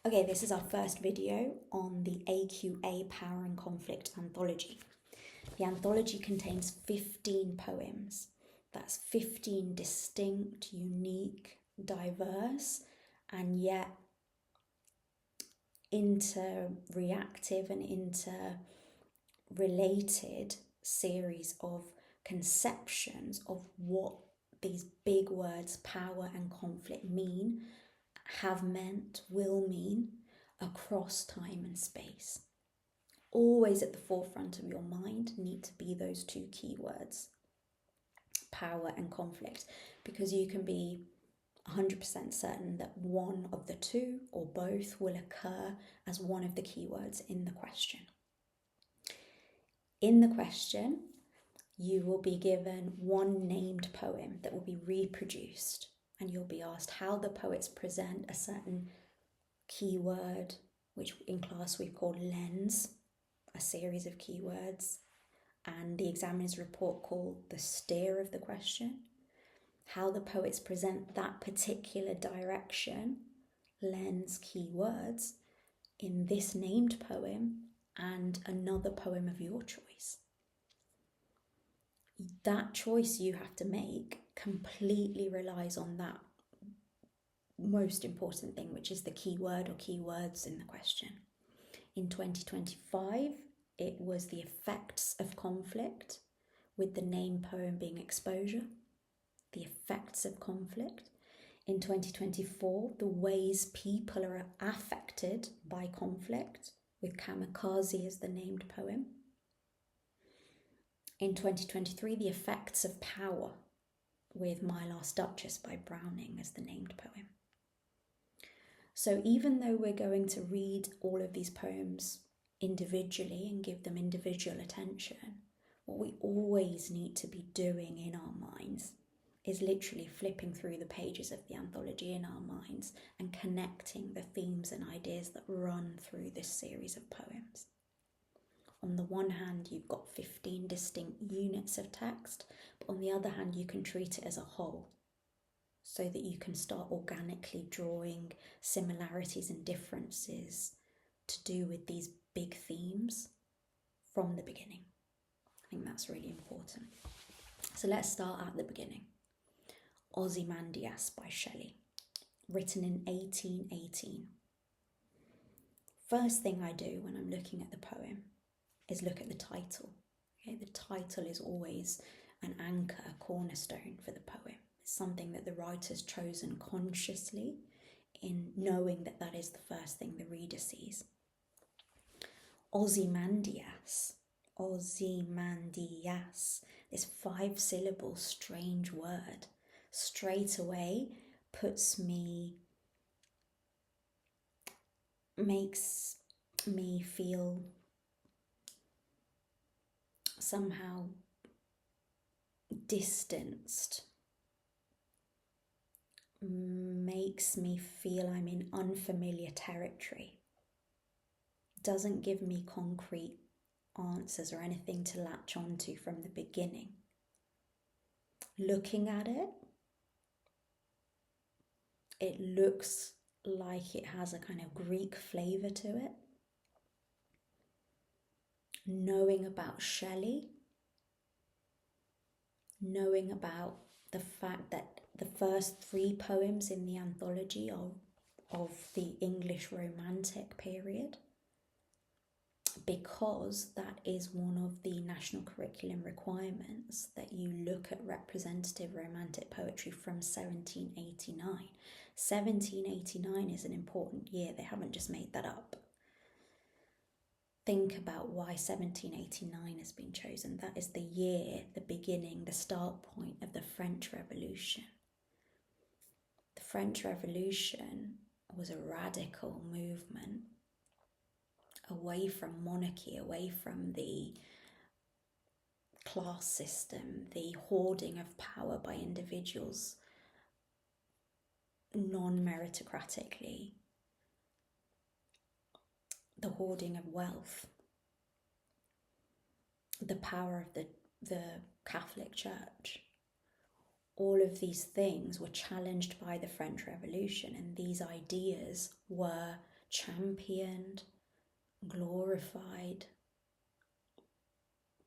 Okay, this is our first video on the AQA Power and Conflict anthology. The anthology contains 15 poems. That's 15 distinct, unique, diverse, and yet interreactive and interrelated series of conceptions of what these big words, power and conflict, mean, have meant, will mean across time and space. Always at the forefront of your mind need to be those two key words, power and conflict, because you can be 100% certain that one of the two or both will occur as one of the keywords in the question. In the question, you will be given one named poem that will be reproduced, and you'll be asked how the poets present a certain keyword, which in class we've called lens, a series of keywords, and the examiner's report called the steer of the question. How the poets present that particular direction, lens, keywords, in this named poem and another poem of your choice. That choice you have to make completely relies on that most important thing, which is the keyword or keywords in the question. In 2025, it was the effects of conflict, with the named poem being exposure, the effects of conflict. In 2024, the ways people are affected by conflict, with kamikaze as the named poem. In 2023, the effects of power, with My Last Duchess by Browning as the named poem. So even though we're going to read all of these poems individually and give them individual attention, what we always need to be doing in our minds is literally flipping through the pages of the anthology in our minds and connecting the themes and ideas that run through this series of poems. On the one hand, you've got 15 distinct units of text, but on the other hand, you can treat it as a whole, so that you can start organically drawing similarities and differences to do with these big themes from the beginning. I think that's really important. So let's start at the beginning. Ozymandias by Shelley, written in 1818. First thing I do when I'm looking at the poem is look at the title. Okay, the title is always an anchor, a cornerstone for the poem. It's something that the writer's chosen consciously in knowing that that is the first thing the reader sees. Ozymandias, this 5-syllable strange word, straight away makes me feel somehow distanced, makes me feel I'm in unfamiliar territory, doesn't give me concrete answers or anything to latch onto from the beginning. Looking at it, it looks like it has a kind of Greek flavour to it. Knowing about Shelley, knowing about the fact that the first 3 poems in the anthology are of the English Romantic period, because that is one of the national curriculum requirements, that you look at representative Romantic poetry from 1789. 1789 is an important year. They haven't just made that up. Think about why 1789 has been chosen. That is the year, the beginning, the start point of the French Revolution. The French Revolution was a radical movement away from monarchy, away from the class system, the hoarding of power by individuals non-meritocratically, the hoarding of wealth, the power of the Catholic Church. All of these things were challenged by the French Revolution, and these ideas were championed, glorified,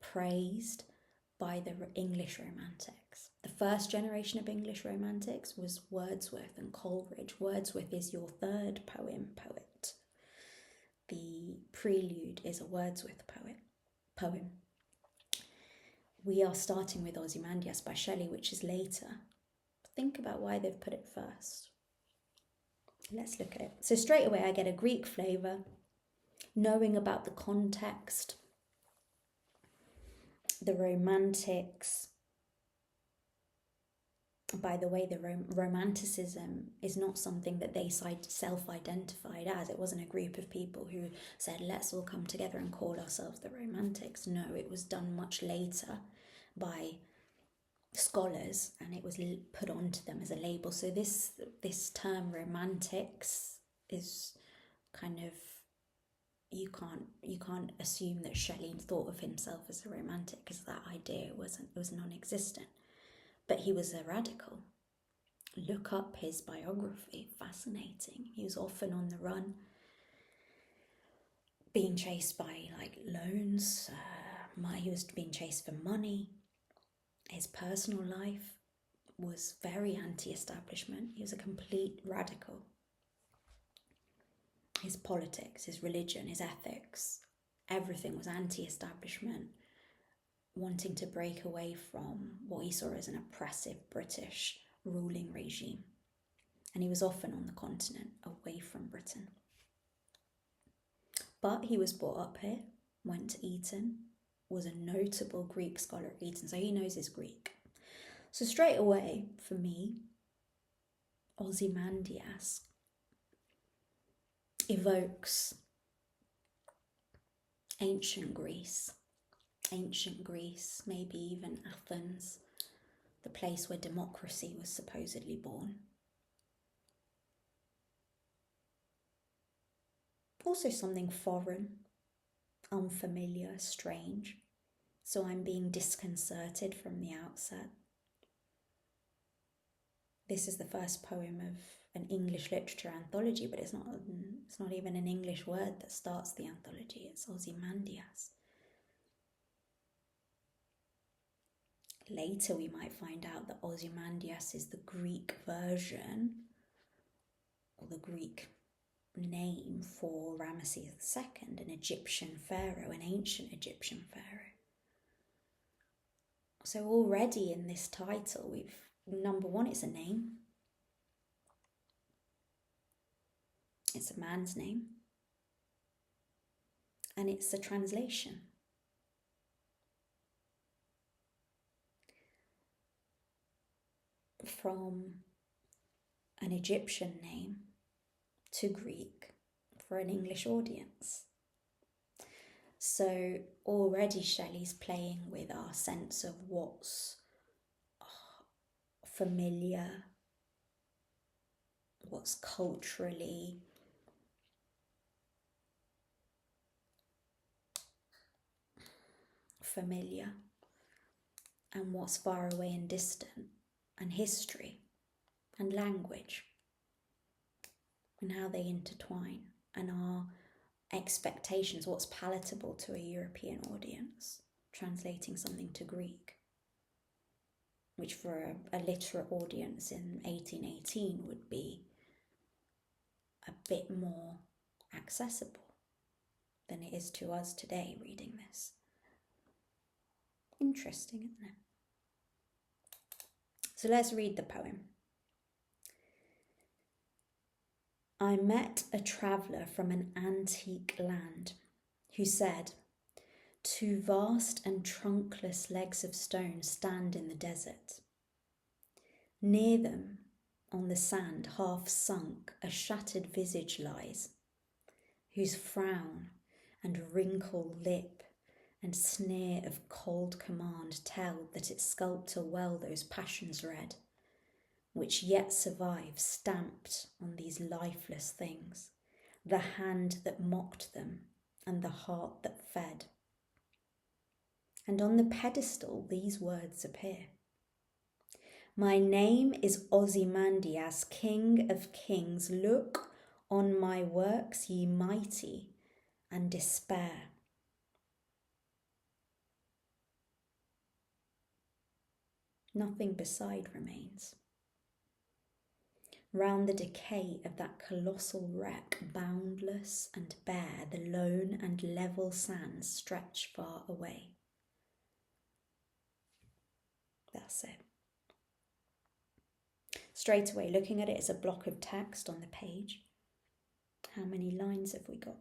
praised by the English Romantics. The first generation of English Romantics was Wordsworth and Coleridge. Wordsworth is your third poet. The prelude is a Wordsworth poem. We are starting with Ozymandias by Shelley, which is later. Think about why they've put it first. Let's look at it. So straight away I get a Greek flavour, knowing about the context, the Romantics. By the way, the Romanticism is not something that they self-identified as. It wasn't a group of people who said, let's all come together and call ourselves the Romantics. No, it was done much later by scholars, and it was put onto them as a label. So this term Romantics is kind of, you can't assume that Shelley thought of himself as a romantic, because that idea was non-existent. But he was a radical. Look up his biography, fascinating. He was often on the run, being chased by loans. He was being chased for money. His personal life was very anti-establishment. He was a complete radical. His politics, his religion, his ethics, everything was anti-establishment, wanting to break away from what he saw as an oppressive British ruling regime. And he was often on the continent, away from Britain. But he was brought up here, went to Eton, was a notable Greek scholar at Eton, so he knows his Greek. So straight away, for me, Ozymandias evokes ancient Greece, maybe even Athens, the place where democracy was supposedly born. Also something foreign, unfamiliar, strange. So I'm being disconcerted from the outset. This is the first poem of an English literature anthology, but it's not even an English word that starts the anthology. It's Ozymandias. Later we might find out that Ozymandias is the Greek version, or the Greek name for Ramesses II, an Egyptian pharaoh, an ancient Egyptian pharaoh. So already in this title, number one, it's a name. It's a man's name. And it's a translation. From an Egyptian name to Greek for an English audience. So already Shelley's playing with our sense of what's familiar, what's culturally familiar, and what's far away and distant, and history and language, and how they intertwine, and our expectations, what's palatable to a European audience, translating something to Greek, which for a literate audience in 1818 would be a bit more accessible than it is to us today reading this. Interesting, isn't it? So let's read the poem. I met a traveller from an antique land who said, 2 vast and trunkless legs of stone stand in the desert. Near them, on the sand half sunk, a shattered visage lies, whose frown and wrinkled lip and sneer of cold command tell that its sculptor well those passions read, which yet survive stamped on these lifeless things, the hand that mocked them and the heart that fed. And on the pedestal these words appear. My name is Ozymandias, king of kings. Look On my works ye mighty, and despair. Nothing beside remains. Round the decay of that colossal wreck, boundless and bare, the lone and level sands stretch far away. That's it. Straight away, looking at it as a block of text on the page, how many lines have we got?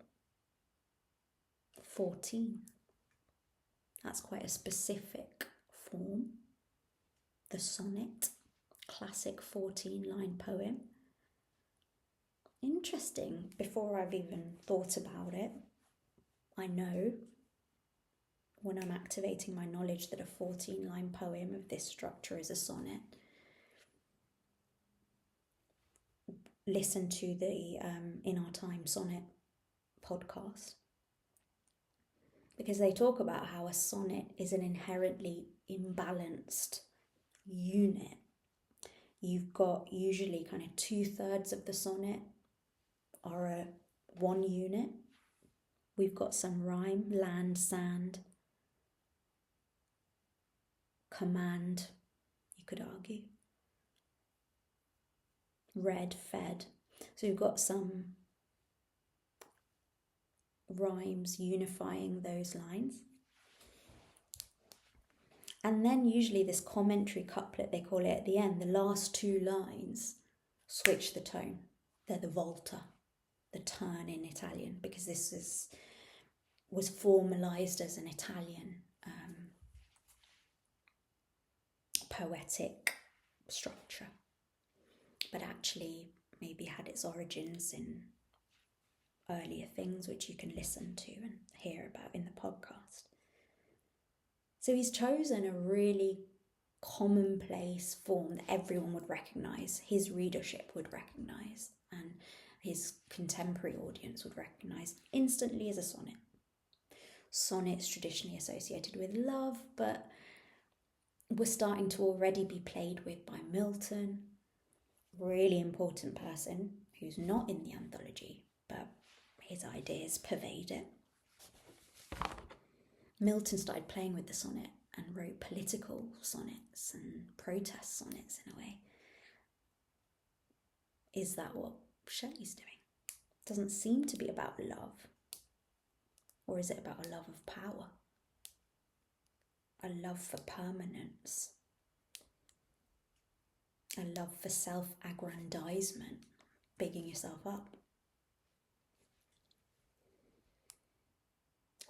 14. That's quite a specific form. The sonnet, classic 14-line poem. Interesting, before I've even thought about it, I know when I'm activating my knowledge that a 14-line poem of this structure is a sonnet. Listen to the In Our Time Sonnet podcast, because they talk about how a sonnet is an inherently imbalanced unit. You've got usually kind of 2/3 of the sonnet are one unit. We've got some rhyme, land, sand, command, you could argue, read, fed. So you've got some rhymes unifying those lines. And then usually this commentary couplet, they call it at the end, the last 2 lines switch the tone. They're the volta, the turn in Italian, because this was formalized as an Italian poetic structure, but actually maybe had its origins in earlier things which you can listen to and hear about in the podcast. So he's chosen a really commonplace form that everyone would recognise, his readership would recognise, and his contemporary audience would recognise instantly as a sonnet. Sonnets traditionally associated with love, but were starting to already be played with by Milton, really important person who's not in the anthology, but his ideas pervade it. Milton started playing with the sonnet and wrote political sonnets and protest sonnets in a way. Is that what Shelley's doing? Doesn't seem to be about love. Or is it about a love of power? A love for permanence? A love for self-aggrandizement, bigging yourself up?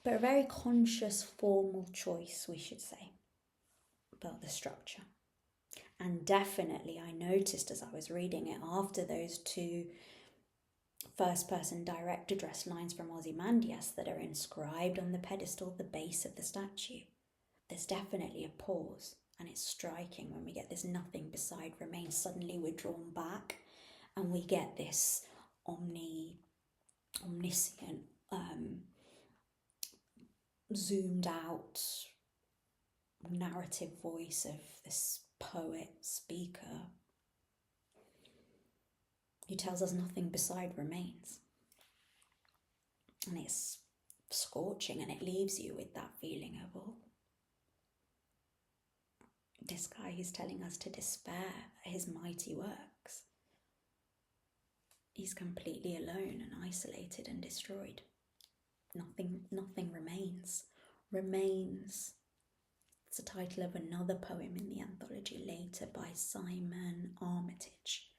But a very conscious formal choice, we should say, about the structure. And definitely I noticed as I was reading it, after those 2 first-person direct address lines from Ozymandias that are inscribed on the pedestal, the base of the statue, there's definitely a pause, and it's striking when we get this nothing beside remains. Suddenly we're drawn back and we get this omniscient, zoomed out narrative voice of this poet, speaker, who tells us nothing beside remains. And it's scorching, and it leaves you with that feeling of, oh, this guy who's telling us to despair at his mighty works, he's completely alone and isolated and destroyed. Nothing remains. Remains. It's the title of another poem in the anthology later by Simon Armitage.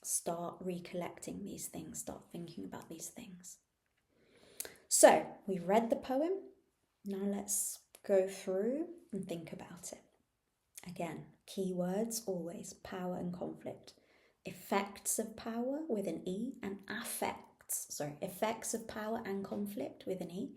Start recollecting these things, start thinking about these things. So, we've read the poem. Now let's go through and think about it. Again, keywords always, power and conflict. Effects of power with an E, and effects of power and conflict with an E,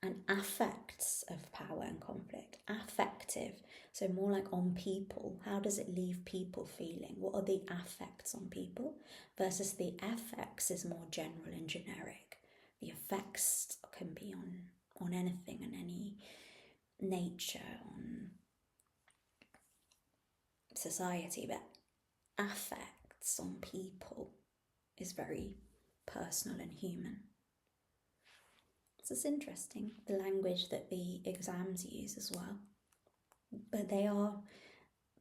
and affects of power and conflict. Affective, so more like on people. How does it leave people feeling? What are the affects on people? Versus the effects is more general and generic. The effects can be on anything and any nature, on society, but affects on people is very personal and human. So it's interesting, the language that the exams use as well. But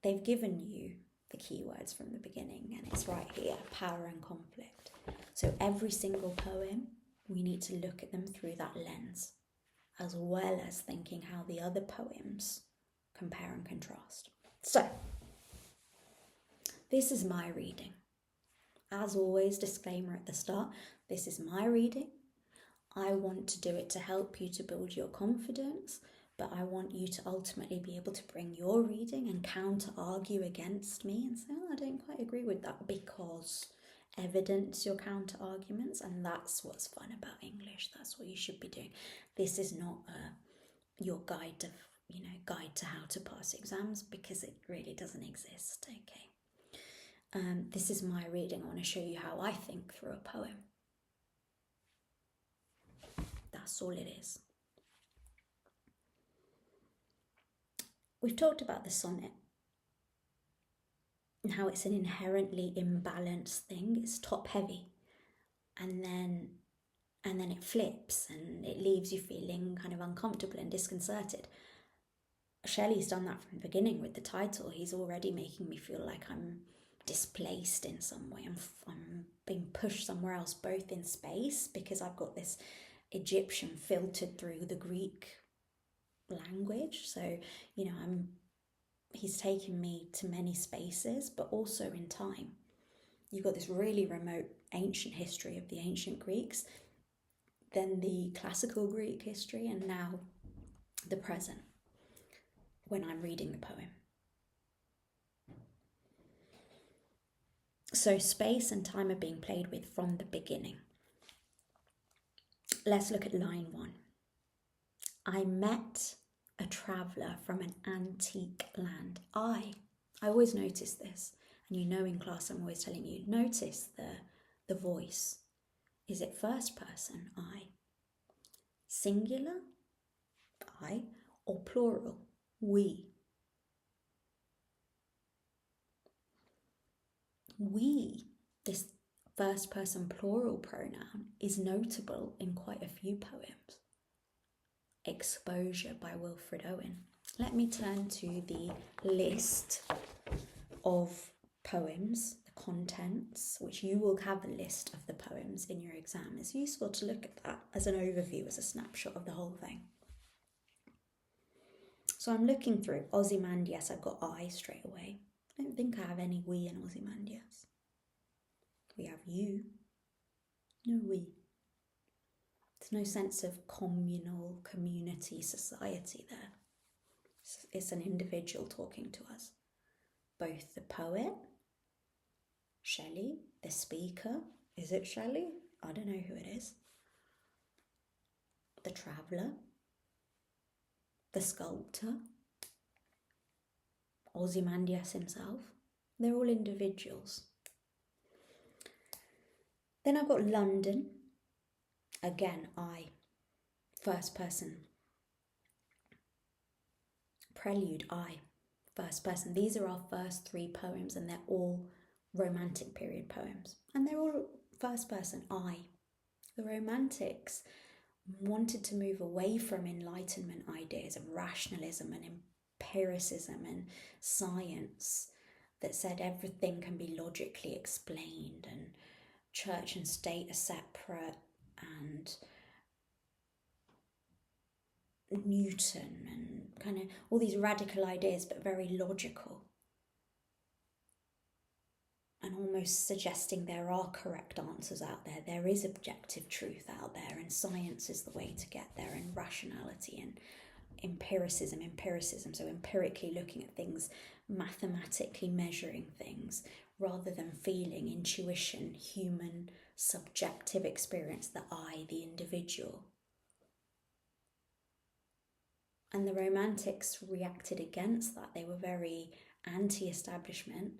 they've given you the keywords from the beginning, and it's right here, power and conflict. So every single poem, we need to look at them through that lens, as well as thinking how the other poems compare and contrast. So, this is my reading. As always, disclaimer at the start, this is my reading. I want to do it to help you to build your confidence, but I want you to ultimately be able to bring your reading and counter-argue against me and say, oh, I don't quite agree with that, because evidence your counter-arguments, and that's what's fun about English. That's what you should be doing. This is not your guide to how to pass exams, because it really doesn't exist, okay? This is my reading. I want to show you how I think through a poem. That's all it is. We've talked about the sonnet and how it's an inherently imbalanced thing. It's top heavy, and then it flips and it leaves you feeling kind of uncomfortable and disconcerted. Shelley's done that from the beginning with the title. He's already making me feel like I'm displaced in some way. I'm being pushed somewhere else, both in space, because I've got this Egyptian filtered through the Greek language. So, he's taken me to many spaces, but also in time. You've got this really remote ancient history of the ancient Greeks, then the classical Greek history, and now the present, when I'm reading the poem. So space and time are being played with from the beginning. Let's look at line 1. I met a traveller from an antique land. I always notice this, and in class I'm always telling you, notice the voice. Is it first person, I? Singular, I, or plural, we? We, this first person plural pronoun, is notable in quite a few poems. Exposure by Wilfred Owen. Let me turn to the list of poems, the contents, which you will have a list of the poems in your exam. It's useful to look at that as an overview, as a snapshot of the whole thing. So I'm looking through Ozymandias. I've got I straight away. I don't think I have any we in Ozymandias. We have you. No we. There's no sense of communal, community, society there. It's an individual talking to us. Both the poet, Shelley, the speaker, is it Shelley? I don't know who it is. The traveller, the sculptor, Ozymandias himself. They're all individuals. Then I've got London. Again, I, first person. Prelude, I, first person. These are our first 3 poems, and they're all Romantic period poems. And they're all first person, I. The Romantics wanted to move away from Enlightenment ideas of rationalism and empiricism and science that said everything can be logically explained and church and state are separate, and Newton and kind of all these radical ideas, but very logical, and almost suggesting there are correct answers out there. There is objective truth out there, and science is the way to get there, and rationality and empiricism, so empirically looking at things, mathematically measuring things, rather than feeling, intuition, human, subjective experience, the I, the individual. And the Romantics reacted against that. They were very anti-establishment,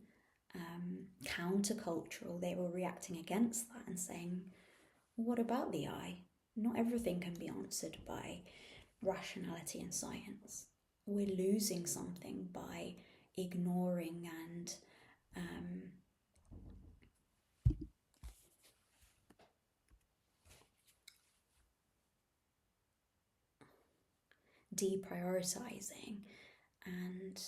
countercultural. They were reacting against that and saying, what about the I? Not everything can be answered by rationality and science. We're losing something by ignoring and deprioritizing and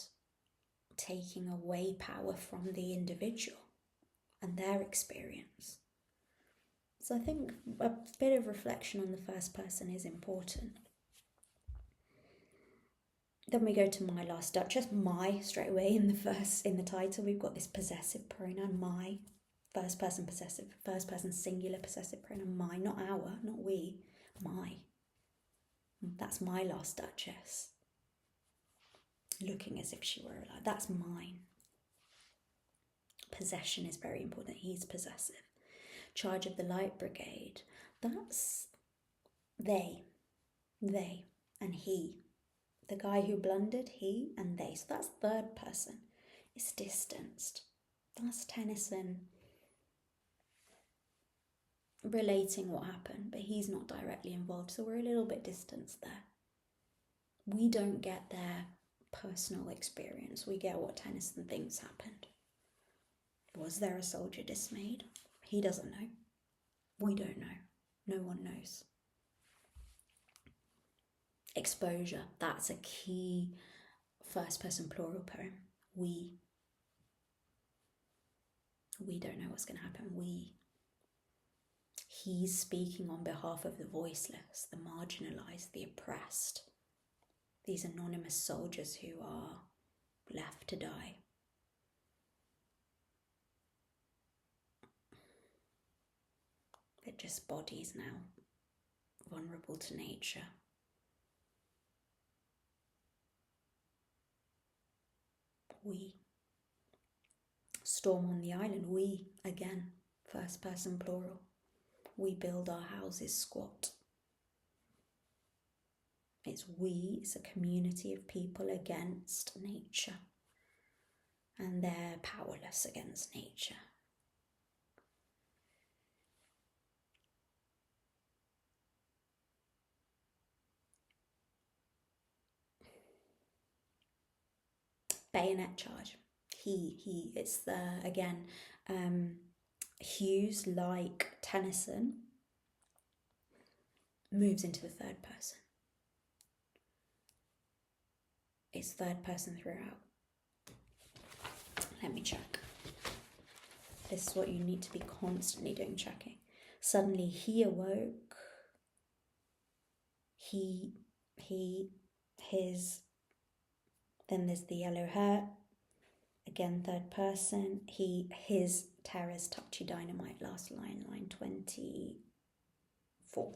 taking away power from the individual and their experience. So I think a bit of reflection on the first person is important. Then we go to my last Duchess, my, straight away in the title. We've got this possessive pronoun, my, first person possessive, first person singular possessive pronoun, my, not our, not we, my. That's my last Duchess. Looking as if she were alive. That's mine. Possession is very important. He's possessive. Charge of the Light Brigade. That's they, and he. The guy who blundered, he and they. So that's third person. It's distanced. That's Tennyson relating what happened, but he's not directly involved. So we're a little bit distanced there. We don't get their personal experience. We get what Tennyson thinks happened. Was there a soldier dismayed? He doesn't know. We don't know. No one knows. Exposure, that's a key first person plural poem. We don't know what's going to happen. He's speaking on behalf of the voiceless, the marginalized, the oppressed. These anonymous soldiers who are left to die. They're just bodies now, vulnerable to nature. We. Storm on the island, we, again, first person plural. We build our houses squat. It's we, it's a community of people against nature. And they're powerless against nature. Bayonet charge. He. It's the, again, Hughes, like Tennyson, moves into the third person. It's third person throughout. Let me check. This is what you need to be constantly doing, checking. Suddenly he awoke. He, his. Then there's the yellow hair. Again, third person. He, his, terrors, touchy dynamite, last line, line 24.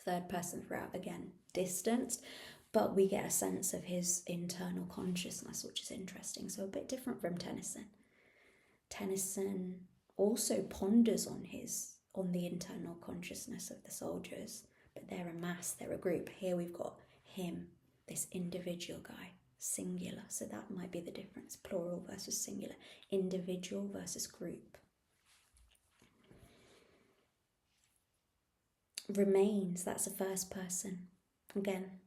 Third person throughout, again, distanced, but we get a sense of his internal consciousness, which is interesting. So a bit different from Tennyson. Tennyson also ponders on the internal consciousness of the soldiers, but they're a mass, they're a group. Here we've got him, this individual guy, singular. So that might be the difference, plural versus singular, individual versus group. Remains, that's a first person. Again,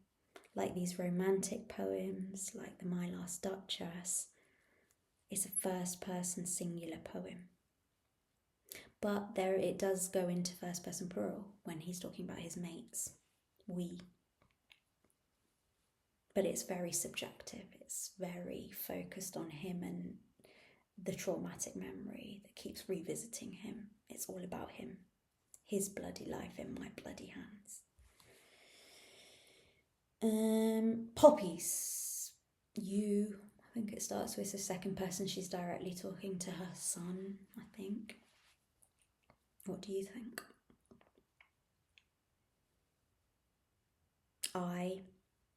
like these romantic poems, like the My Last Duchess, it's a first person singular poem. But there it does go into first person plural when he's talking about his mates, we. But it's very subjective. It's very focused on him and the traumatic memory that keeps revisiting him. It's all about him. His bloody life in my bloody hands. Poppies. You, I think it starts with the second person. She's directly talking to her son, I think. What do you think?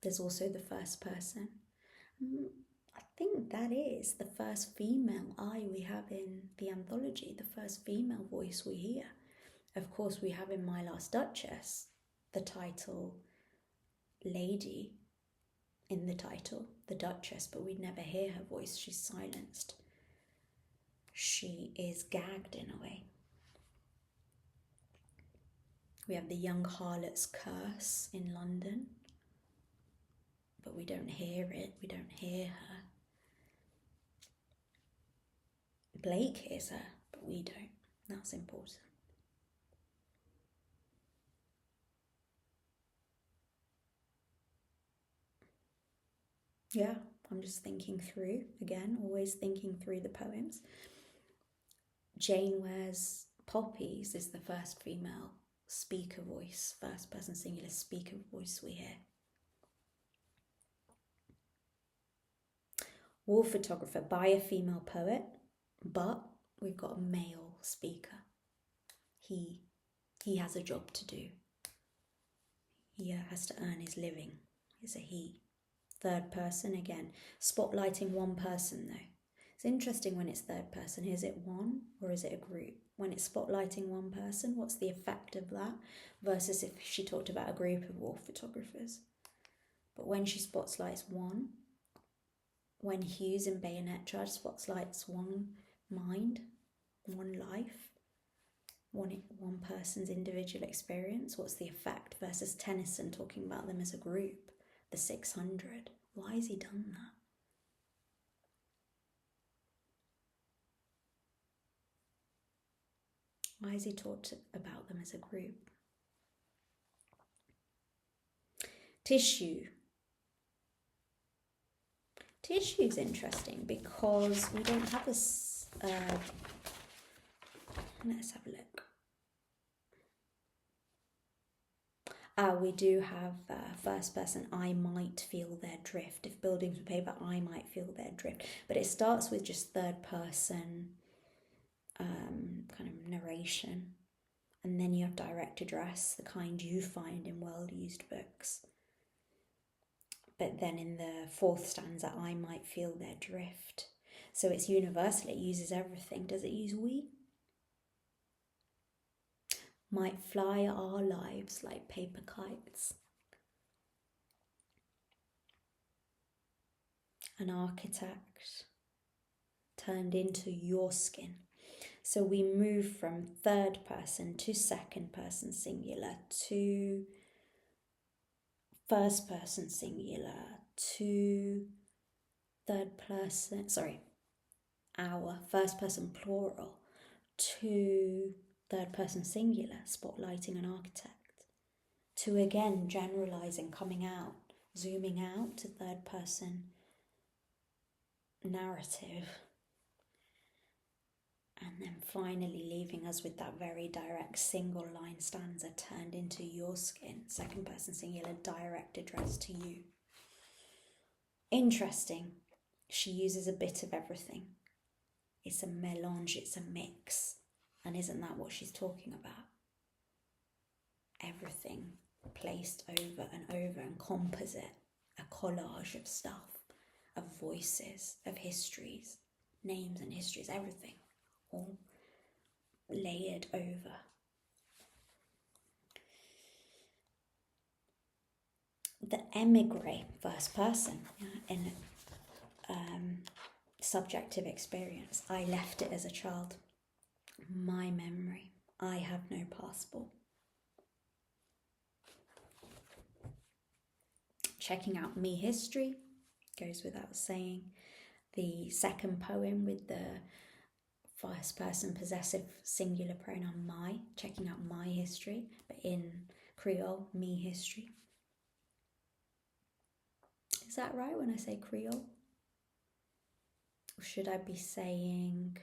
There's also the first person. I think that is the first female I we have in the anthology, the first female voice we hear. Of course, we have in My Last Duchess the title lady in the title, the Duchess, but we'd never hear her voice. She's silenced. She is gagged in a way. We have the young harlot's curse in London, but we don't hear it, we don't hear her. Blake hears her, but we don't. That's important. Yeah, I'm just thinking through, again, always thinking through the poems. Jane Were's Poppies is the first female speaker voice, first person singular speaker voice we hear. Wall Photographer by a female poet, but we've got a male speaker. He has a job to do. He has to earn his living. It's a he. Third person again, spotlighting one person though. It's interesting when it's third person. Is it one or is it a group? When it's spotlighting one person, what's the effect of that? Versus if she talked about a group of wall photographers. But when she spotlights one, when Hughes in Bayonet Charge spotlights one mind, one life, one person's individual experience, what's the effect? Versus Tennyson talking about them as a group, the 600. Why has he done that? Why has he talked about them as a group? Tissue. Tissue is interesting because we don't have a... let's have a look. We do have first person, I might feel their drift. If buildings were paper, I might feel their drift. But it starts with just third person kind of narration. And then you have direct address, the kind you find in well-used books. But then in the fourth stanza, I might feel their drift. So it's universal, it uses everything. Does it use we? Might fly our lives like paper kites. An architect turned into your skin. So we move from third person to second person singular to first person singular to third person, our first person plural to third person singular, spotlighting an architect, to again generalizing, coming out, zooming out to third person narrative, and then finally leaving us with that very direct single line stanza turned into your skin, second person singular, direct address to you. Interesting. She uses a bit of everything. It's a melange, it's a mix. And isn't that what she's talking about? Everything placed over and over and composite, a collage of stuff, of voices, of histories, names and histories, everything, all layered over. The emigre, first person, in subjective experience. I left it as a child. My memory. I have no passport. Checking out me history, goes without saying. The second poem with the first person possessive singular pronoun my, checking out my history, but in Creole, me history. Is that right when I say Creole? Or should I be saying...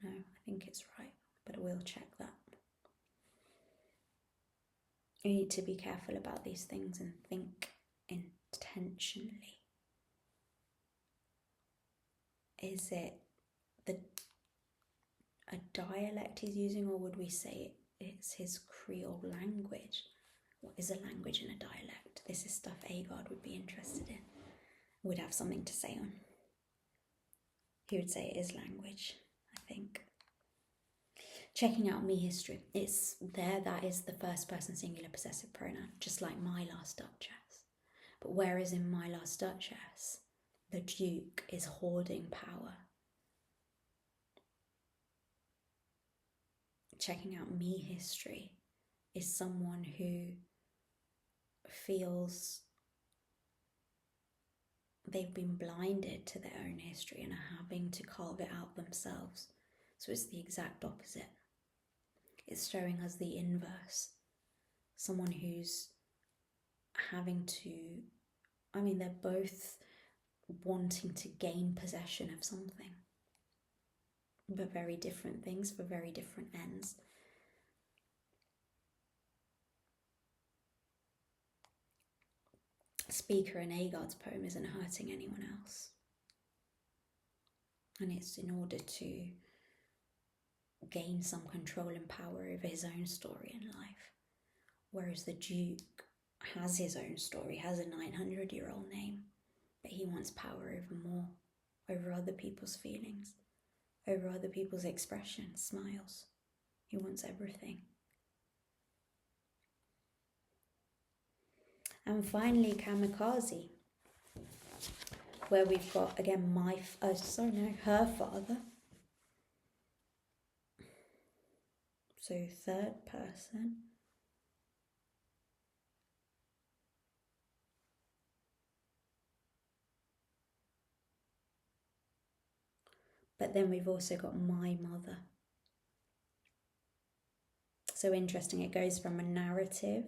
No, I think it's right, but I will check that. You need to be careful about these things and think intentionally. Is it a dialect he's using, or would we say it's his Creole language? What is a language in a dialect? This is stuff Agard would be interested in, would have something to say on. He would say it is language, I think. Checking out me history. It's there, that is the first person singular possessive pronoun, just like My Last Duchess. But whereas in My Last Duchess, the Duke is hoarding power. Checking out me history is someone who feels they've been blinded to their own history and are having to carve it out themselves. So it's the exact opposite. It's showing us the inverse. Someone who's having to, they're both wanting to gain possession of something, but very different things for very different ends. Speaker in Agard's poem isn't hurting anyone else, and it's in order to gain some control and power over his own story in life, whereas the Duke has his own story, has a 900-year-old name, but he wants power over more, over other people's feelings, over other people's expressions, smiles. He wants everything. And finally, Kamikaze, where we've got again her father. So third person. But then we've also got my mother. So interesting, it goes from a narrative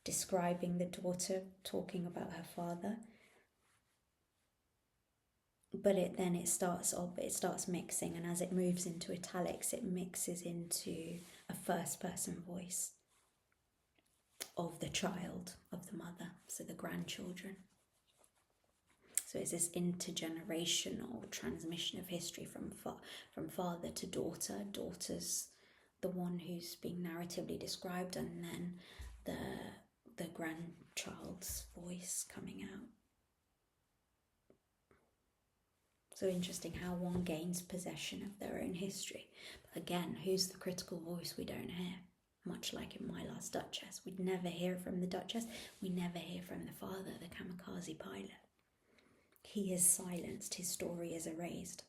describing the daughter talking about her father, but it starts mixing, and as it moves into italics, it mixes into a first person voice of the child, of the mother, so the grandchildren. So it's this intergenerational transmission of history from father to daughter. Daughter's the one who's being narratively described, and then the grandchild's voice coming out. So interesting how one gains possession of their own history. But again, who's the critical voice we don't hear? Much like in My Last Duchess. We'd never hear from the Duchess. We never hear from the father, the kamikaze pilot. He is silenced. His story is erased.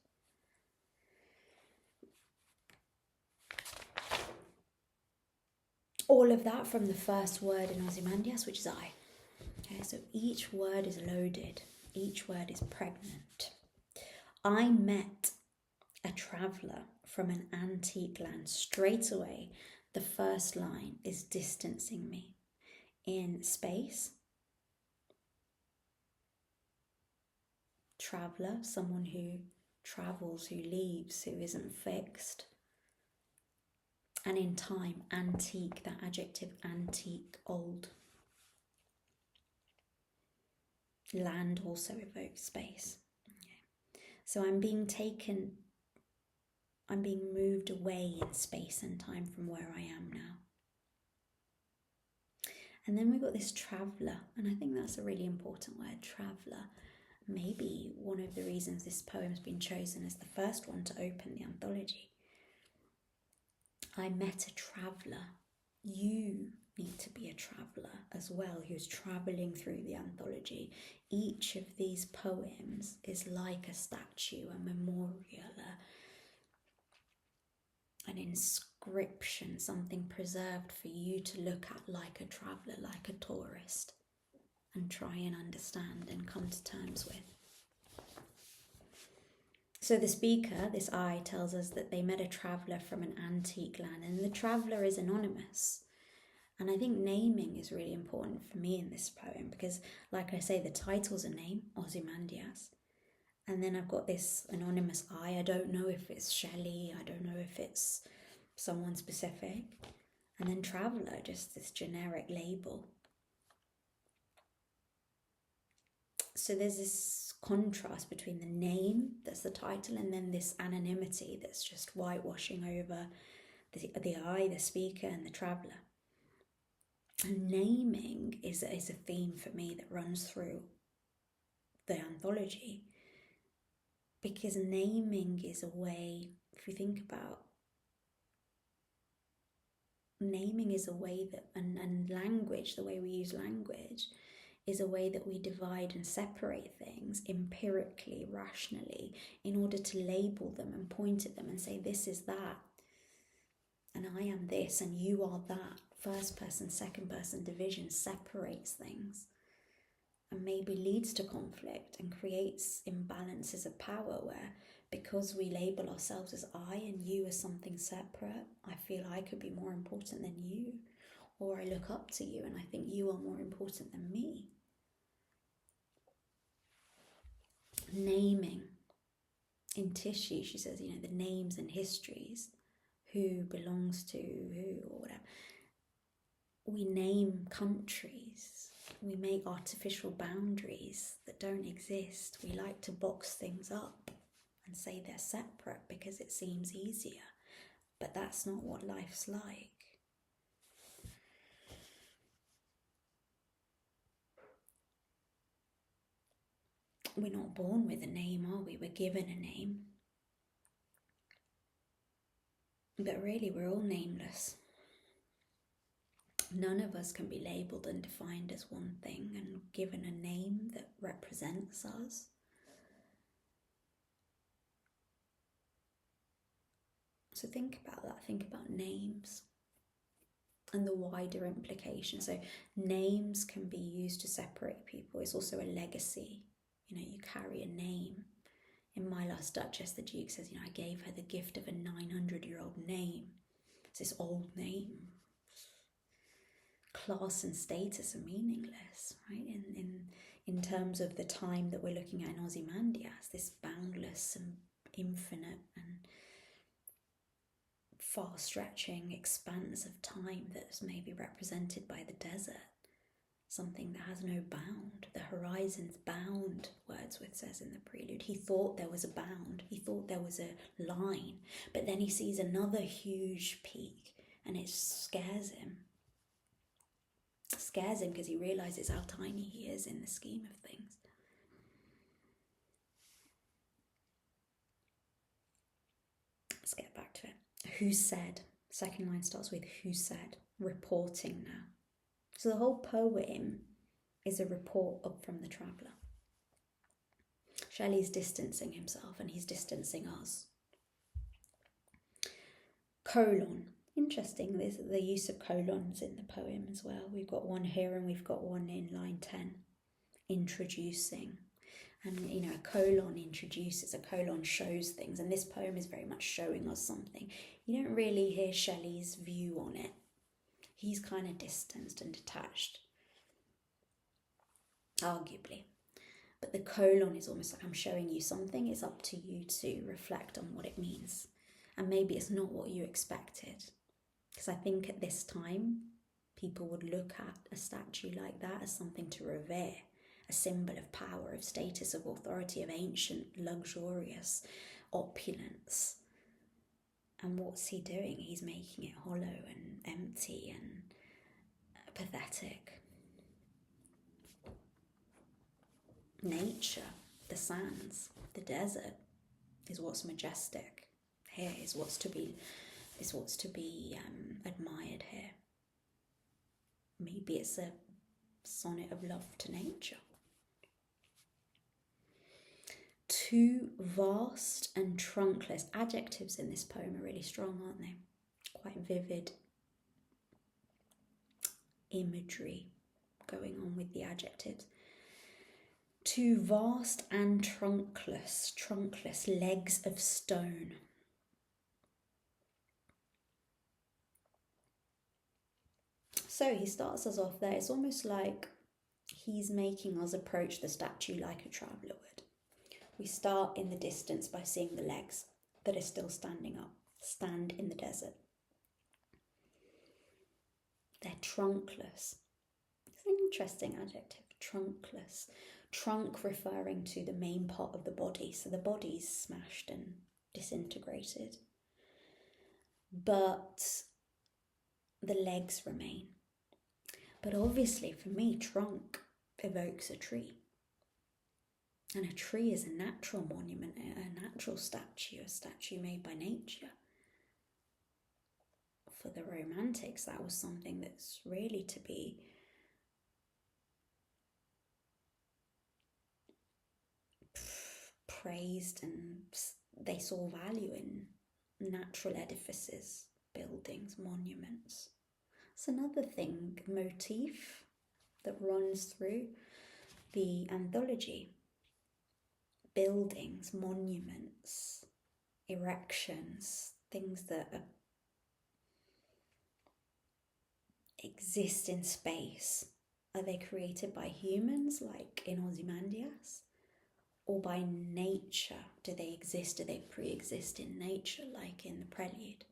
All of that from the first word in Ozymandias, which is I. Okay, so each word is loaded. Each word is pregnant. I met a traveller from an antique land. Straight away, the first line is distancing me in space. Traveller, someone who travels, who leaves, who isn't fixed. And in time, antique, that adjective, antique, old. Land also evokes space. So I'm being moved away in space and time from where I am now. And then we've got this traveller, and I think that's a really important word, traveller. Maybe one of the reasons this poem's been chosen as the first one to open the anthology. I met a traveller. You need to be a traveller as well, who's travelling through the anthology. Each of these poems is like a statue, a memorial, an inscription, something preserved for you to look at like a traveller, like a tourist, and try and understand and come to terms with. So the speaker, this I, tells us that they met a traveller from an antique land, and the traveller is anonymous. And I think naming is really important for me in this poem because, like I say, the title's a name, Ozymandias. And then I've got this anonymous I don't know if it's Shelley, I don't know if it's someone specific. And then traveller, just this generic label. So there's this contrast between the name, that's the title, and then this anonymity that's just whitewashing over the I, the speaker, and the traveller. And naming is a theme for me that runs through the anthology, because naming is a way, if you think about, naming is a way that, and language, the way we use language, is a way that we divide and separate things empirically, rationally, in order to label them and point at them and say, this is that, and I am this, and you are that. First person, second person division separates things and maybe leads to conflict and creates imbalances of power where, because we label ourselves as I and you as something separate, I feel I could be more important than you, or I look up to you and I think you are more important than me. naming in tissue, she says, you know, the names and histories, who belongs to who or whatever. We name countries, we make artificial boundaries that don't exist. We like to box things up and say they're separate because it seems easier, but that's not what life's like. We're not born with a name, are we? We're given a name. But really, we're all nameless. None of us can be labelled and defined as one thing and given a name that represents us. So think about that. Think about names and the wider implications. So names can be used to separate people. It's also a legacy. You know, you carry a name. In My Last Duchess, the Duke says, you know, I gave her the gift of a 900-year-old name. It's this old name. Class and status are meaningless, right? In terms of the time that we're looking at in Ozymandias, this boundless and infinite and far-stretching expanse of time that's maybe represented by the desert. Something that has no bound. The horizon's bound, Wordsworth says in the prelude. He thought there was a bound. He thought there was a line. But then he sees another huge peak and it scares him. It scares him because he realises how tiny he is in the scheme of things. Let's get back to it. Who said? Second line starts with who said. Reporting now. So the whole poem is a report up from the traveller. Shelley's distancing himself and he's distancing us. Colon. Interesting, there's the use of colons in the poem as well. We've got one here and we've got one in line 10. Introducing. And, you know, a colon introduces, a colon shows things. And this poem is very much showing us something. You don't really hear Shelley's view on it. He's kind of distanced and detached, arguably. But the colon is almost like I'm showing you something. It's up to you to reflect on what it means. And maybe it's not what you expected. Because I think at this time, people would look at a statue like that as something to revere, a symbol of power, of status, of authority, of ancient, luxurious opulence. And what's he doing? He's making it hollow and empty and pathetic. Nature, the sands, the desert is what's majestic here, is what's to be admired here. Maybe it's a sonnet of love to nature. Too vast and trunkless. Adjectives in this poem are really strong, aren't they? Quite vivid imagery going on with the adjectives. Too vast and trunkless, legs of stone. So he starts us off there. It's almost like he's making us approach the statue like a traveller would. We start in the distance by seeing the legs that are still standing up, stand in the desert. They're trunkless. It's an interesting adjective, trunkless. Trunk referring to the main part of the body, so the body's smashed and disintegrated. But the legs remain. But obviously for me, trunk evokes a tree. And a tree is a natural monument, a natural statue, a statue made by nature. For the Romantics, that was something that's really to be praised, and they saw value in natural edifices, buildings, monuments. It's another thing, motif that runs through the anthology. Buildings, monuments, erections, things that exist in space. Are they created by humans, like in Ozymandias? or by nature? Do they exist? Do they pre-exist in nature, like in the prelude?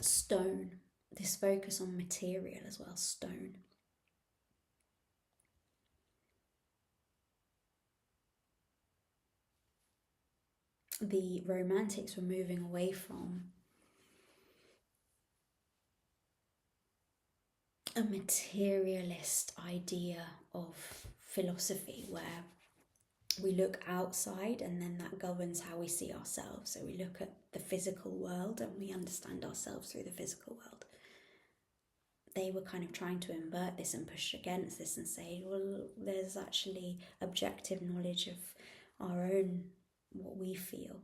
Stone. This focus on material as well, stone. The Romantics were moving away from a materialist idea of philosophy where we look outside and then that governs how we see ourselves. So we look at the physical world and we understand ourselves through the physical world. They were kind of trying to invert this and push against this and say, well, there's actually objective knowledge of our own, what we feel,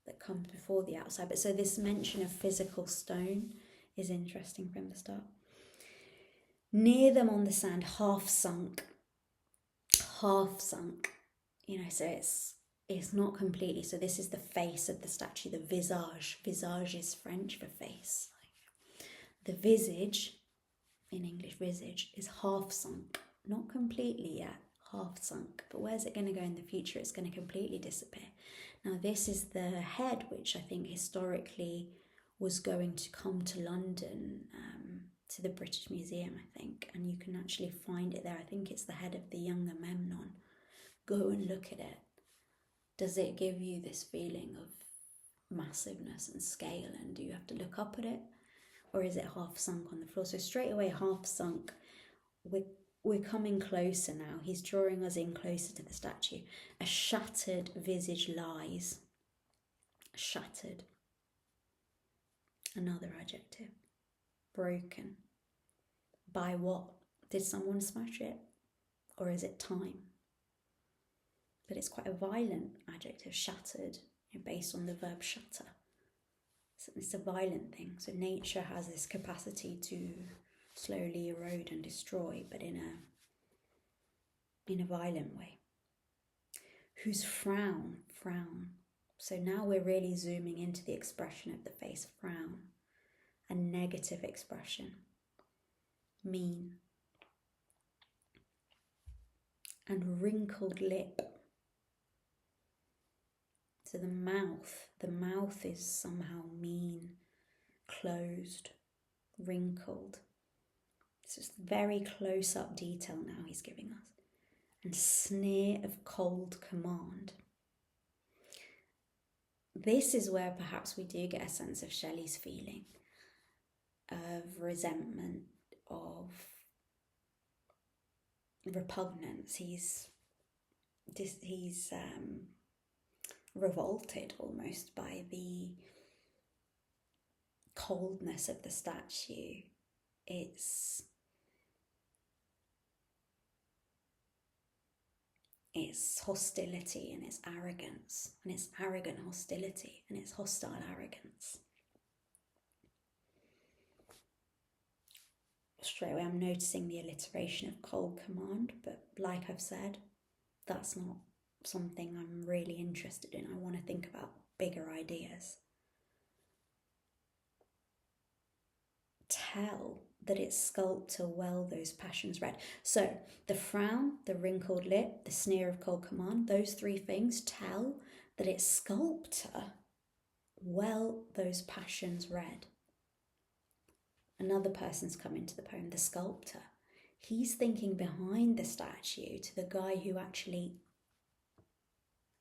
that comes before the outside. But so this mention of physical stone is interesting from the start. Near them on the sand, half sunk, you know, so it's not completely. So this is the face of the statue, the visage. Visage is French for face. The visage, in English visage, is half sunk, not completely yet, half sunk. But where's it going to go in the future? It's going to completely disappear. Now this is the head, which I think historically was going to come to London, to the British Museum, I think, and you can actually find it there. I think it's the head of the younger Memnon. Go and look at it. Does it give you this feeling of massiveness and scale, and do you have to look up at it, or is it half sunk on the floor? So straight away, half sunk. We're coming closer now. He's drawing us in closer to the statue. A shattered visage lies. Shattered. Another adjective. Broken. By what? Did someone smash it? Or is it time? But it's quite a violent adjective, shattered, based on the verb shatter. So it's a violent thing. So nature has this capacity to slowly erode and destroy, but in a violent way. Whose frown. So now we're really zooming into the expression of the face, frown. A negative expression. Mean. And wrinkled lip. So the mouth is somehow mean, closed, wrinkled. It's just very close-up detail now he's giving us. And sneer of cold command. This is where perhaps we do get a sense of Shelley's feeling of resentment, of repugnance. He's revolted almost by the coldness of the statue. Its hostility and its arrogance, and its arrogant hostility and its hostile arrogance. Straight away I'm noticing the alliteration of cold command, but like I've said, that's not something I'm really interested in. I want to think about bigger ideas. Tell that its sculptor well those passions read. So the frown, the wrinkled lip, the sneer of cold command, those three things tell that its sculptor well those passions read. Another person's come into the poem, the sculptor. He's thinking behind the statue to the guy who actually,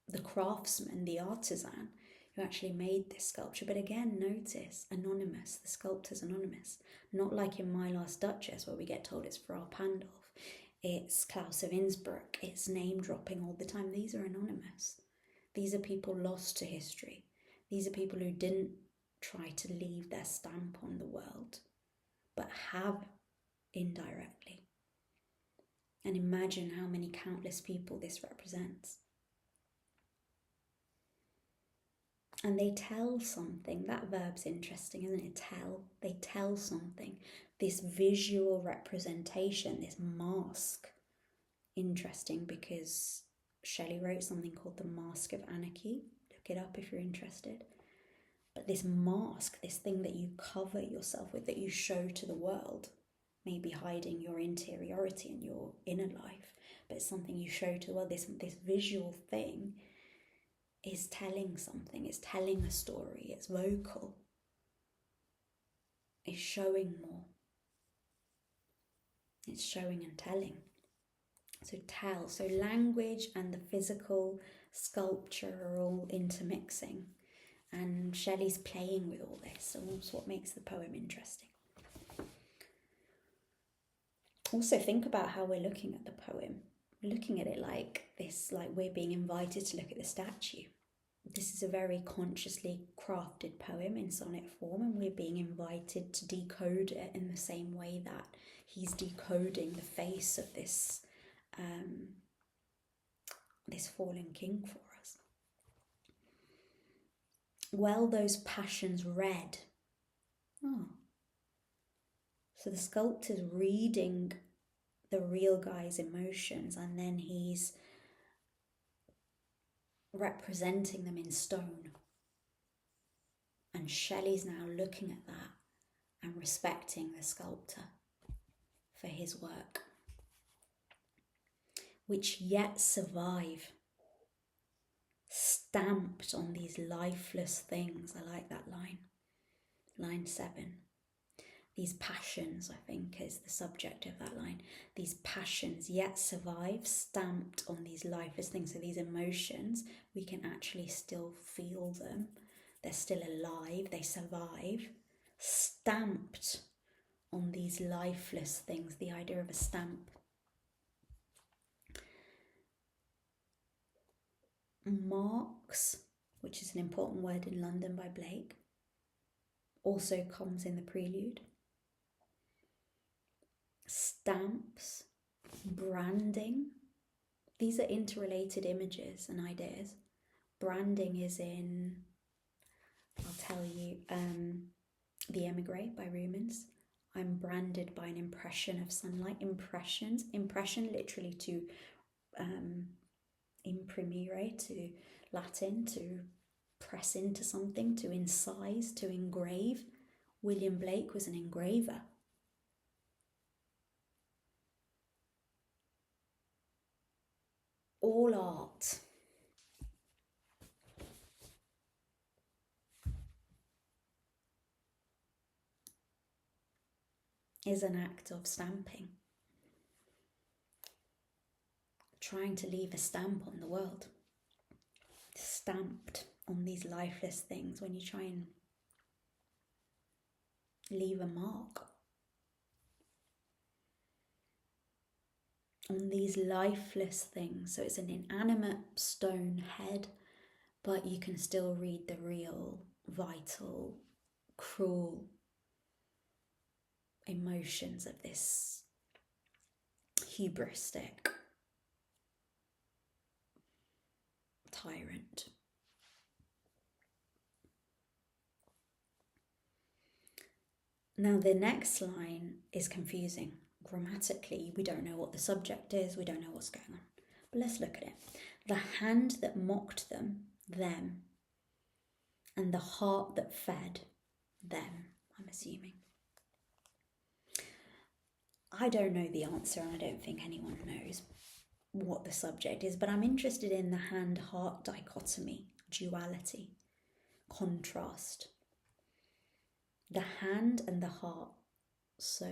the craftsman, the artisan, who actually made this sculpture. But again, notice, anonymous, the sculptor's anonymous. Not like in My Last Duchess, where we get told it's Frau Pandolf, it's Klaus of Innsbruck, it's name dropping all the time. These are anonymous. These are people lost to history. These are people who didn't try to leave their stamp on the world, but have indirectly. And imagine how many countless people this represents. And they tell something. That verb's interesting, isn't it? Tell. They tell something. This visual representation, this mask. Interesting, because Shelley wrote something called The Mask of Anarchy. Look it up if you're interested. But this mask, this thing that you cover yourself with, that you show to the world, maybe hiding your interiority and your inner life, but it's something you show to the world. This visual thing is telling something, it's telling a story, it's vocal, it's showing more, it's showing and telling. So tell, so language and the physical sculpture are all intermixing, and Shelley's playing with all this, and that's what makes the poem interesting. Also think about how we're looking at the poem. We're looking at it like this, like we're being invited to look at the statue. This is a very consciously crafted poem in sonnet form, and we're being invited to decode it in the same way that he's decoding the face of this this fallen king for us. Well, those passions read. Oh. So the sculptor's reading the real guy's emotions, and then he's representing them in stone. And Shelley's now looking at that and respecting the sculptor for his work, which yet survive, stamped on these lifeless things. I like that line. Line 7. These passions, I think, is the subject of that line. These passions yet survive, stamped on these lifeless things. So these emotions, we can actually still feel them. They're still alive, they survive, stamped on these lifeless things. The idea of a stamp. Marks, which is an important word in London by Blake, also comes in the prelude. Stamps, branding, these are interrelated images and ideas. Branding is in, I'll tell you, The Emigre by Rumens. I'm branded by an impression of sunlight. Impression literally to imprimere, to Latin, to press into something, to incise, to engrave. William Blake was an engraver. All art is an act of stamping, trying to leave a stamp on the world, stamped on these lifeless things. When you try and leave a mark on these lifeless things, so it's an inanimate stone head, but you can still read the real, vital, cruel emotions of this hubristic tyrant. Now the next line is confusing. Grammatically, we don't know what the subject is, we don't know what's going on. But let's look at it. The hand that mocked them, and the heart that fed them, I'm assuming. I don't know the answer, and I don't think anyone knows what the subject is, but I'm interested in the hand-heart dichotomy, duality, contrast. The hand and the heart. So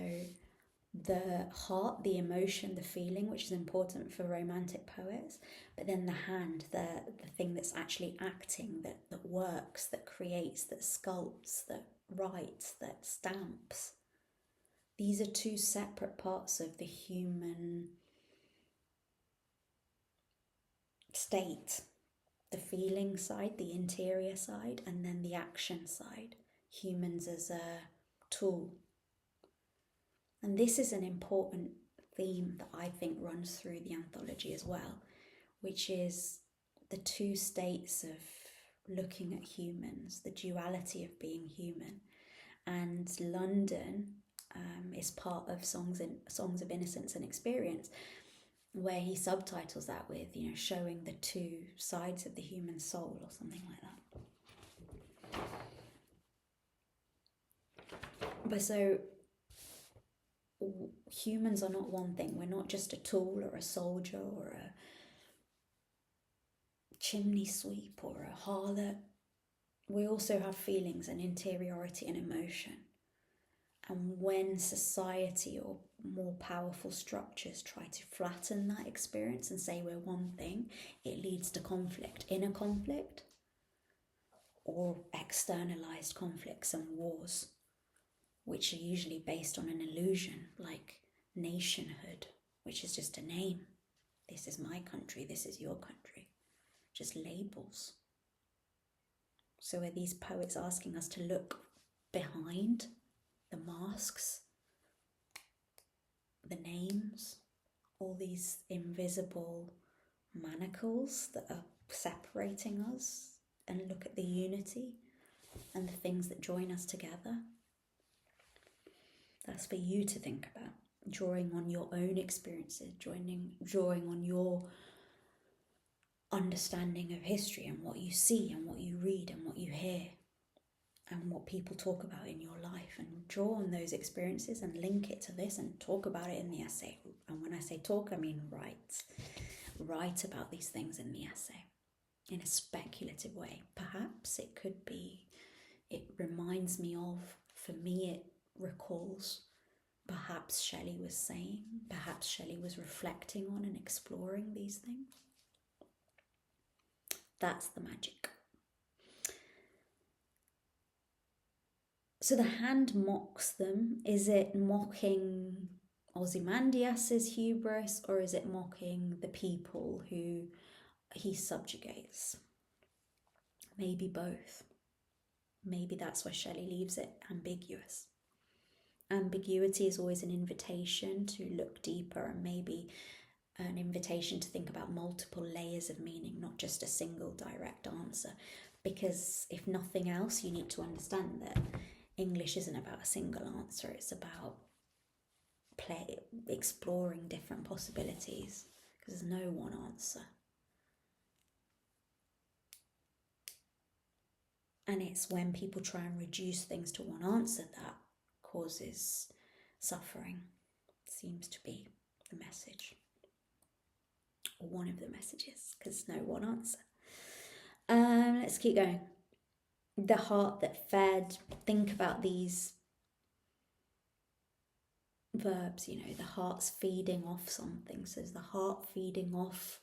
the heart, the emotion, the feeling, which is important for romantic poets, but then the hand, the thing that's actually acting, that works, that creates, that sculpts, that writes, that stamps. These are two separate parts of the human state. The feeling side, the interior side, and then the action side. Humans as a tool. And this is an important theme that I think runs through the anthology as well, which is the two states of looking at humans, the duality of being human. And London is part of Songs of Innocence and Experience, where he subtitles that with, showing the two sides of the human soul or something like that. But so humans are not one thing. We're not just a tool or a soldier or a chimney sweep or a harlot. We also have feelings and interiority and emotion. And when society or more powerful structures try to flatten that experience and say we're one thing, it leads to conflict, inner conflict, or externalized conflicts and wars, which are usually based on an illusion like nationhood, which is just a name. This is my country, this is your country. Just labels. So are these poets asking us to look behind the masks, the names, all these invisible manacles that are separating us, and look at the unity and the things that join us together? That's for you to think about, drawing on your own experiences, drawing on your understanding of history and what you see and what you read and what you hear and what people talk about in your life, and draw on those experiences and link it to this and talk about it in the essay. And when I say talk, I mean write about these things in the essay in a speculative way. Perhaps it could be, it reminds me of, for me it recalls, perhaps Shelley was saying, perhaps Shelley was reflecting on and exploring these things. That's the magic. So the hand mocks them. Is it mocking Ozymandias' hubris, or is it mocking the people who he subjugates? Maybe both. Maybe that's why Shelley leaves it ambiguous. Ambiguity is always an invitation to look deeper, and maybe an invitation to think about multiple layers of meaning, not just a single direct answer. Because if nothing else, you need to understand that English isn't about a single answer. It's about exploring different possibilities, because there's no one answer. And it's when people try and reduce things to one answer that causes suffering. Seems to be the message, or one of the messages, because no one answer. Let's keep going. The heart that fed. Think about these verbs, the heart's feeding off something. So is the heart feeding off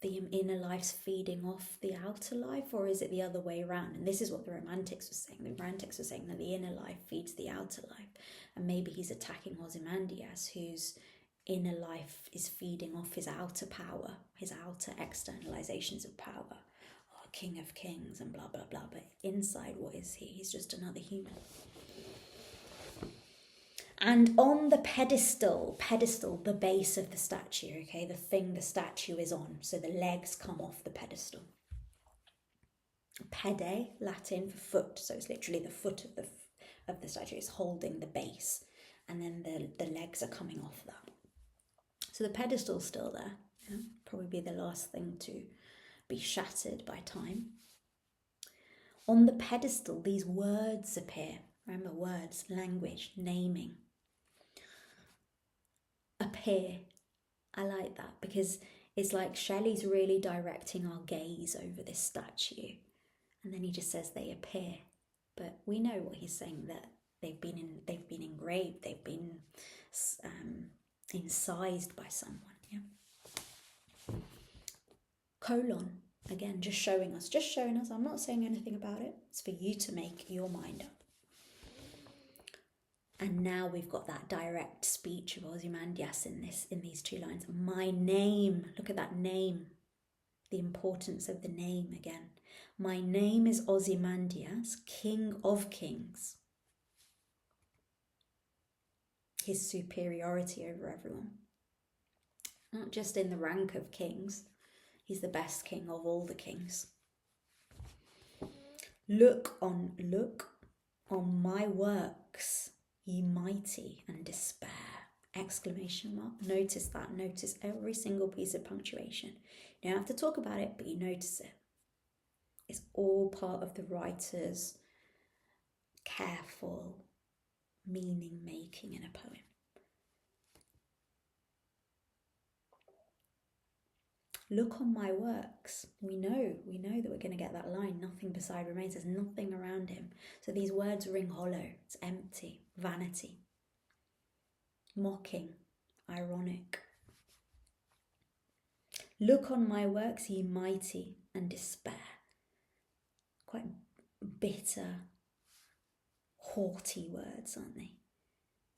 the inner life's feeding off the outer life, or is it the other way around? And this is what the Romantics was saying. The Romantics were saying that the inner life feeds the outer life, and maybe he's attacking Ozymandias, whose inner life is feeding off his outer power, his outer externalizations of power. King of kings and blah blah blah, but inside, what is he? He's just another human. And on the pedestal, the base of the statue, okay, the thing the statue is on, so the legs come off the pedestal. Pede, Latin for foot, so it's literally the foot of the statue is holding the base, and then the legs are coming off that. So the pedestal's still there, probably be the last thing to be shattered by time. On the pedestal, these words appear. Remember, words, language, naming. Appear. I like that, because it's like Shelley's really directing our gaze over this statue, and then he just says they appear. But we know what he's saying, that they've been engraved, they've been incised by someone. Colon, again, just showing us. I'm not saying anything about it. It's for you to make your mind up. And now we've got that direct speech of Ozymandias in these two lines. My name, look at that name, the importance of the name again. My name is Ozymandias, King of Kings. His superiority over everyone. Not just in the rank of kings. He's the best king of all the kings. Look on my works, ye mighty, and despair. Exclamation mark. Notice that. Notice every single piece of punctuation. You don't have to talk about it, but you notice it. It's all part of the writer's careful meaning making in a poem. Look on my works. We know that we're going to get that line. Nothing beside remains. There's nothing around him. So these words ring hollow. It's empty. Vanity. Mocking. Ironic. Look on my works, ye mighty, and despair. Quite bitter, haughty words, aren't they?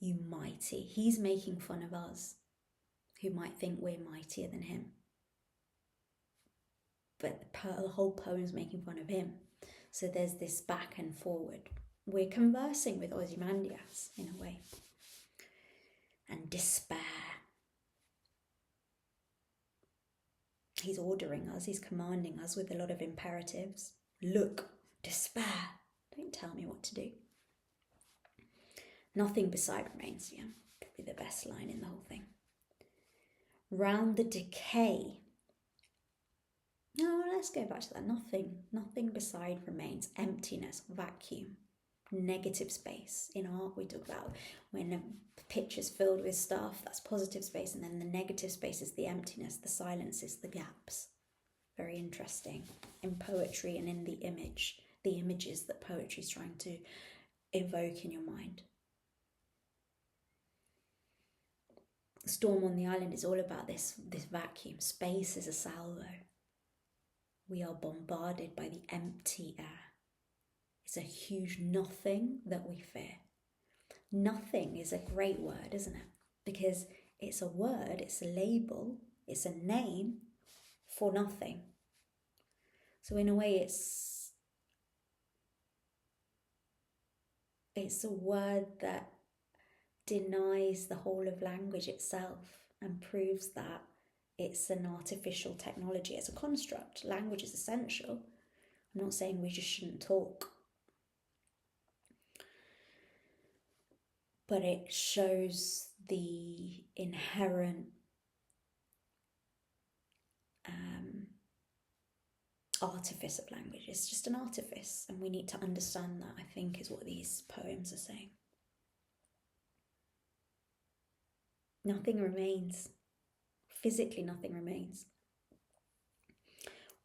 You mighty. He's making fun of us, who might think we're mightier than him. But the whole poem's making fun of him. So there's this back and forward. We're conversing with Ozymandias, in a way. And despair. He's ordering us, he's commanding us with a lot of imperatives. Look, despair. Don't tell me what to do. Nothing beside remains, yeah. Could be the best line in the whole thing. Round the decay. No, let's go back to that. Nothing beside remains. Emptiness, vacuum, negative space. In art, we talk about when a picture's filled with stuff, that's positive space, and then the negative space is the emptiness, the silences, the gaps. Very interesting. In poetry and in the images that poetry's trying to evoke in your mind. Storm on the Island is all about this vacuum. Space is a salvo. We are bombarded by the empty air. It's a huge nothing that we fear. Nothing is a great word, isn't it? Because it's a word, it's a label, it's a name for nothing. So in a way it's a word that denies the whole of language itself and proves that it's an artificial technology. It's a construct. Language is essential. I'm not saying we just shouldn't talk. But it shows the inherent artifice of language. It's just an artifice, and we need to understand that, I think, is what these poems are saying. Nothing remains. Physically, nothing remains.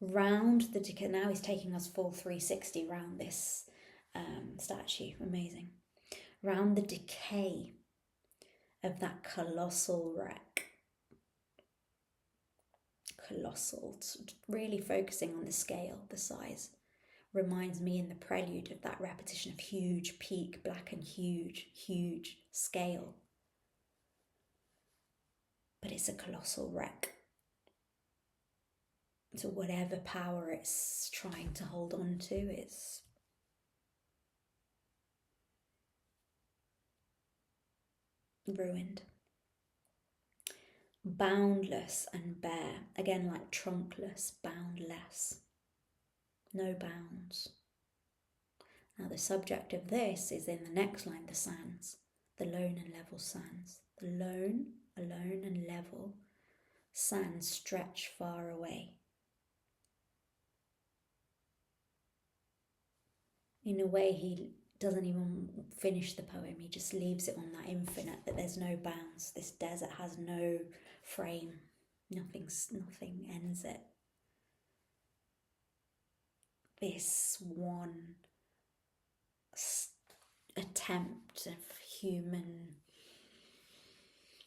Round the decay. Now he's taking us full 360 round this statue. Amazing. Round the decay of that colossal wreck. Colossal. Really focusing on the scale, the size. Reminds me in the prelude of that repetition of huge peak, black and huge, huge scale. But it's a colossal wreck. So whatever power it's trying to hold on to, it's ruined. Boundless and bare, again like trunkless, boundless, no bounds. Now the subject of this is in the next line, the sands, the lone and level sands. The lone, alone and level sands stretch far away. In a way, he doesn't even finish the poem. He just leaves it on that infinite, that there's no bounds. This desert has no frame. Nothing ends it. This one attempt of human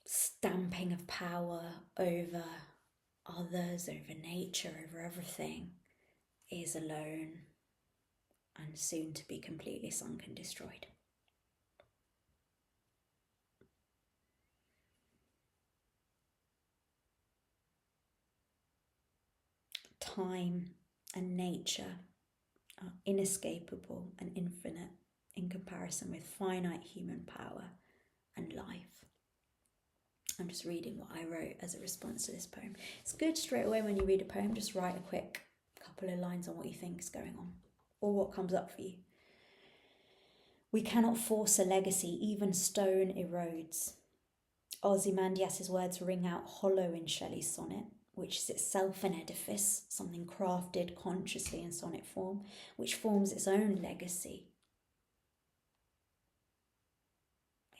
stamping of power over others, over nature, over everything, is alone and soon to be completely sunk and destroyed. Time and nature are inescapable and infinite in comparison with finite human power and life. I'm just reading what I wrote as a response to this poem. It's good straight away when you read a poem, just write a quick couple of lines on what you think is going on. or what comes up for you. We cannot force a legacy, even stone erodes. Ozymandias' words ring out hollow in Shelley's sonnet, which is itself an edifice, something crafted consciously in sonnet form, which forms its own legacy.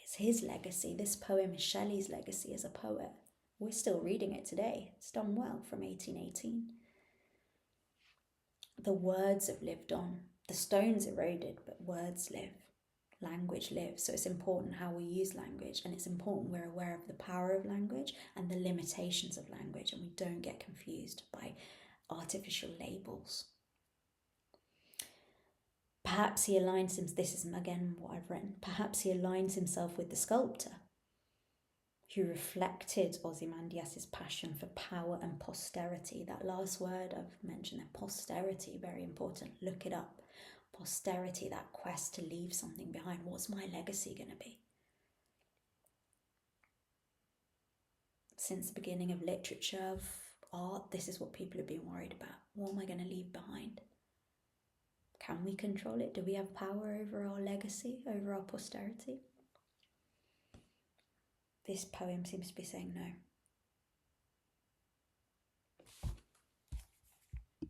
It's his legacy. This poem is Shelley's legacy as a poet. We're still reading it today. It's done well from 1818. The words have lived on. The stones eroded, but words live. Language lives. So it's important how we use language, and it's important we're aware of the power of language and the limitations of language, and we don't get confused by artificial labels. Perhaps he aligns himself, this is again what I've written, perhaps he aligns himself with the sculptor who reflected Ozymandias' passion for power and posterity. That last word I've mentioned there, posterity, very important. Look it up. Posterity, that quest to leave something behind. What's my legacy going to be? Since the beginning of literature, of art, this is what people have been worried about. What am I going to leave behind? Can we control it? Do we have power over our legacy, over our posterity? This poem seems to be saying no.